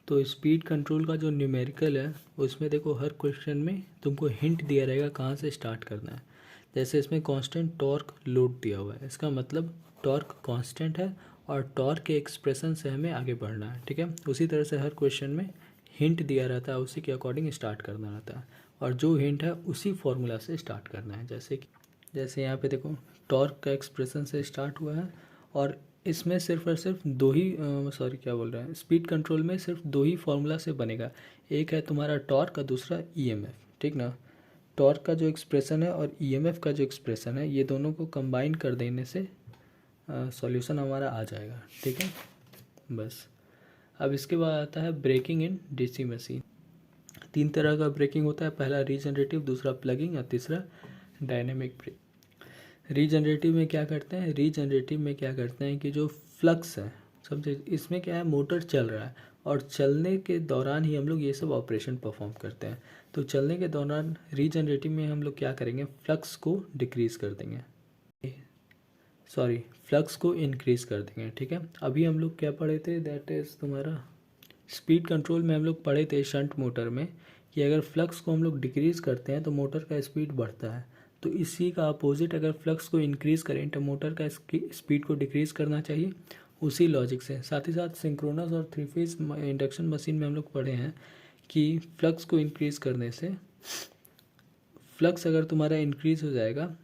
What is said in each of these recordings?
तो speed control का जो न्यूमेरिकल है उसमें देखो हर क्वेश्चन में तुमको हिंट दिया रहेगा कहाँ से स्टार्ट करना है। जैसे इसमें कांस्टेंट टॉर्क लोड दिया हुआ है, इसका मतलब टॉर्क कांस्टेंट है और टॉर्क के एक्सप्रेशन से हमें आगे बढ़ना है, ठीक है। उसी तरह से हर क्वेश्चन में हिंट दिया रहता है, उसी के अकॉर्डिंग स्टार्ट करना रहता है और जो हिंट है उसी फॉर्मूला से स्टार्ट करना है। जैसे यहाँ पे देखो टॉर्क का एक्सप्रेशन से स्टार्ट हुआ है और इसमें सिर्फ और सिर्फ दो ही स्पीड कंट्रोल में सिर्फ दो ही फॉर्मूला से बनेगा। एक है तुम्हारा टॉर्क का, दूसरा ईएमएफ, ठीक ना। टॉर्क का जो एक्सप्रेशन है और ईएमएफ का जो एक्सप्रेशन है, ये दोनों को कंबाइन कर देने से सॉल्यूशन हमारा आ जाएगा, ठीक है। बस अब इसके बाद आता है ब्रेकिंग इन डीसी मशीन। 3 तरह का ब्रेकिंग होता है, पहला रीजनरेटिव, दूसरा प्लगिंग और तीसरा डायनेमिक ब्रेक। रीजनरेटिव में क्या करते हैं कि जो फ्लक्स है, समझे, इसमें क्या है, मोटर चल रहा है और चलने के दौरान ही हम लोग ये सब ऑपरेशन परफॉर्म करते हैं। तो चलने के दौरान रीजनरेटिव में हम लोग क्या करेंगे, फ्लक्स को इंक्रीज़ कर देंगे, ठीक है। अभी हम लोग क्या पढ़े थे, दैट इज़ तुम्हारा स्पीड कंट्रोल में हम लोग पढ़े थे शंट मोटर में कि अगर फ्लक्स को हम लोग डिक्रीज़ करते हैं तो मोटर का स्पीड बढ़ता है। तो इसी का अपोजिट, अगर फ्लक्स को इंक्रीज़ करें तो मोटर का स्पीड को डिक्रीज़ करना चाहिए, उसी लॉजिक से। साथ ही साथ सिंक्रोनस और 3 फेज इंडक्शन मशीन में हम लोग पढ़े हैं कि फ्लक्स को इंक्रीज़ करने से, फ्लक्स अगर तुम्हारा इंक्रीज़ हो जाएगा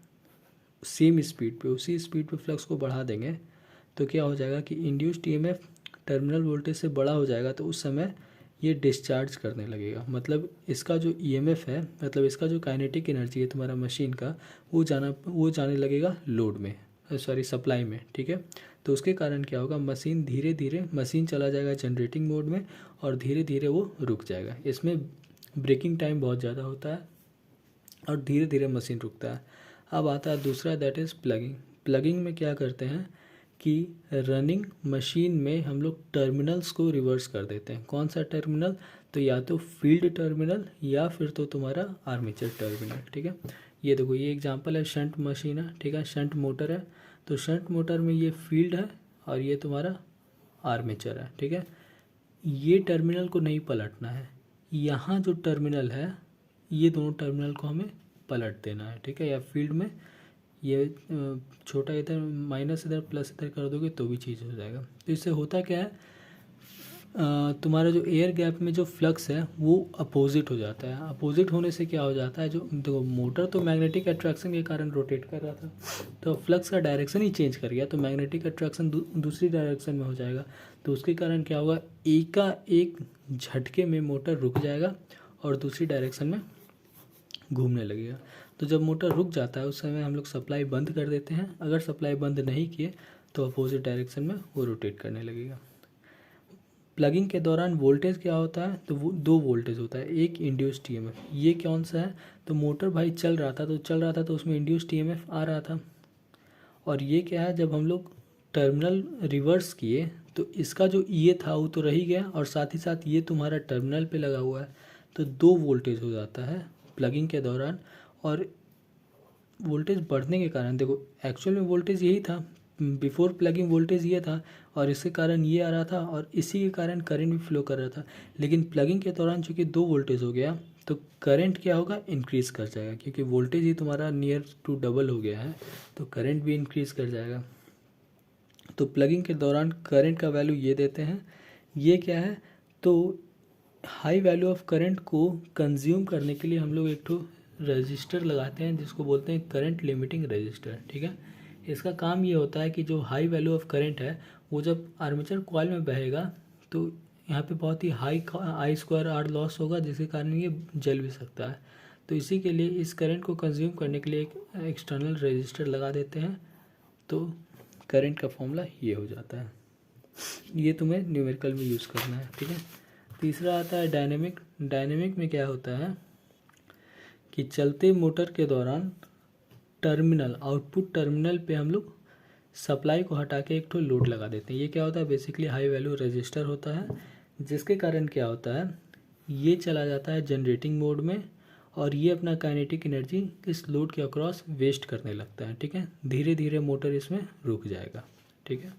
सेम स्पीड पे, उसी स्पीड पे फ्लक्स को बढ़ा देंगे तो क्या हो जाएगा कि इंड्यूस्ड ईएमएफ टर्मिनल वोल्टेज से बड़ा हो जाएगा, तो उस समय ये डिस्चार्ज करने लगेगा। मतलब इसका जो ईएमएफ है, मतलब इसका जो काइनेटिक एनर्जी है तुम्हारा मशीन का, वो जाने लगेगा लोड में, सप्लाई में, ठीक है। तो उसके कारण क्या होगा, मशीन चला जाएगा जनरेटिंग मोड में और धीरे धीरे वो रुक जाएगा। इसमें ब्रेकिंग टाइम बहुत ज़्यादा होता है और धीरे धीरे मशीन रुकता है। अब आता है दूसरा, दैट इज़ प्लगिंग। प्लगिंग में क्या करते हैं कि रनिंग मशीन में हम लोग टर्मिनल्स को रिवर्स कर देते हैं। कौन सा टर्मिनल, तो या तो फील्ड टर्मिनल या फिर तो तुम्हारा आर्मेचर टर्मिनल, ठीक है। ये देखो, ये एग्जांपल है, शंट मशीन है, ठीक है, शंट मोटर है। तो शंट मोटर में ये फील्ड है और ये तुम्हारा आर्मेचर है, ठीक है। ये टर्मिनल को नहीं पलटना है, यहाँ जो टर्मिनल है ये दोनों टर्मिनल को हमें पलट देना है, ठीक है। या फील्ड में ये छोटा इधर माइनस इधर प्लस इधर कर दोगे तो भी चीज़ हो जाएगा। तो इससे होता क्या है, तुम्हारा जो एयर गैप में जो फ्लक्स है वो अपोजिट हो जाता है। अपोजिट होने से क्या हो जाता है, जो देखो मोटर तो मैग्नेटिक अट्रैक्शन के कारण रोटेट कर रहा था, तो फ्लक्स का डायरेक्शन ही चेंज कर गया, तो मैग्नेटिक अट्रैक्शन दूसरी डायरेक्शन में हो जाएगा। तो उसके कारण क्या होगा, एक झटके में मोटर रुक जाएगा और दूसरी डायरेक्शन में घूमने लगेगा। तो जब मोटर रुक जाता है उस समय हम लोग सप्लाई बंद कर देते हैं। अगर सप्लाई बंद नहीं किए तो अपोजिट डायरेक्शन में वो रोटेट करने लगेगा। प्लगिंग के दौरान वोल्टेज क्या होता है, तो वो 2 वोल्टेज होता है। एक इंड्यूस्ड ईएमएफ, ये कौन सा है, तो मोटर भाई चल रहा था तो उसमें इंड्यूस्ड ईएमएफ आ रहा था। और ये क्या है, जब हम लोग टर्मिनल रिवर्स किए तो इसका जो ये था वो तो रह ही गया और साथ ही साथ ये तुम्हारा टर्मिनल पे लगा हुआ है, तो 2 वोल्टेज हो जाता है प्लगिंग के दौरान। और वोल्टेज बढ़ने के कारण, देखो एक्चुअल में वोल्टेज यही था, बिफोर प्लगिंग वोल्टेज ये था और इसके कारण ये आ रहा था और इसी के कारण करंट भी फ्लो कर रहा था। लेकिन प्लगिंग के दौरान चूँकि 2 वोल्टेज हो गया तो करंट क्या होगा, इंक्रीज़ कर जाएगा, क्योंकि वोल्टेज ही तुम्हारा नियर टू डबल हो गया है, तो करंट भी इंक्रीज़ कर जाएगा। तो प्लगिंग के दौरान करंट का वैल्यू ये देते हैं, ये क्या है, तो हाई वैल्यू ऑफ करंट को कंज्यूम करने के लिए हम लोग एक ठो रजिस्टर लगाते हैं जिसको बोलते हैं करंट लिमिटिंग रजिस्टर, ठीक है। इसका काम ये होता है कि जो हाई वैल्यू ऑफ करंट है वो जब आर्मेचर कॉइल में बहेगा तो यहाँ पे बहुत ही हाई I2R लॉस होगा, जिसके कारण ये जल भी सकता है। तो इसी के लिए इस करंट को कंज्यूम करने के लिए एक एक्सटर्नल रजिस्टर लगा देते हैं, तो करंट का फॉर्मूला ये हो जाता है। ये तुम्हें न्यूमेरिकल में यूज़ करना है, ठीक है। तीसरा आता है डायनेमिक। डायनेमिक में क्या होता है कि चलते मोटर के दौरान आउटपुट टर्मिनल पे हम लोग सप्लाई को हटा के एक ठो लोड लगा देते हैं। ये क्या होता है, बेसिकली हाई वैल्यू रजिस्टर होता है, जिसके कारण क्या होता है, ये चला जाता है जनरेटिंग मोड में और ये अपना काइनेटिक एनर्जी इस लोड के अक्रॉस वेस्ट करने लगता है, ठीक है। धीरे धीरे मोटर इसमें रुक जाएगा, ठीक है।